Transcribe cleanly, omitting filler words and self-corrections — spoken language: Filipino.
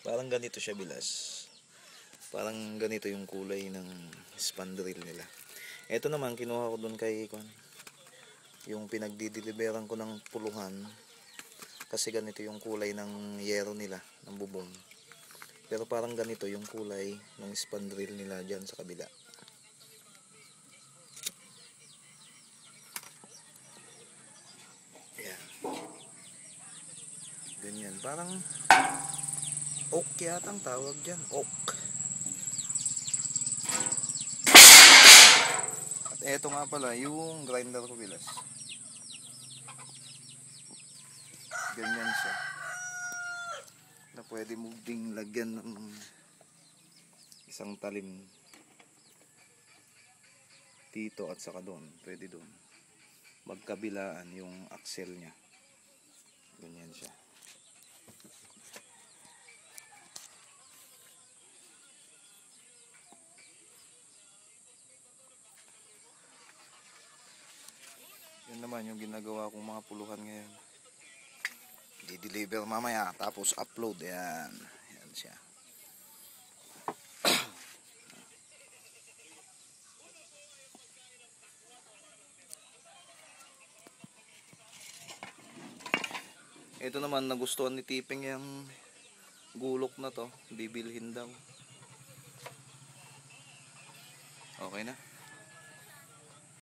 Parang ganito siya bilas. Parang ganito yung kulay ng spandrel nila. Ito naman kinuha ko dun kay yung pinagdideliveran ko ng puluhan. Kasi ganito yung kulay ng yero nila, ng bubong. Pero parang ganito yung kulay ng spandrel nila dyan sa kabila. Ayan. Ganyan. Parang oak yata ang tawag dyan. Oak. At eto nga pala yung grinder ko bilas. Ganyan siya. Na pwede mo ding lagyan ng isang talim dito at saka doon. Pwede doon. Magkabilaan yung axle niya. Ganyan siya. Yan naman yung ginagawa kong mga puluhan ngayon. Di-deliver mamaya tapos upload. Yan. Yan siya. Ito naman nagustuhan ni Tipeng yung gulok na to. Bibilhin daw. Okay na.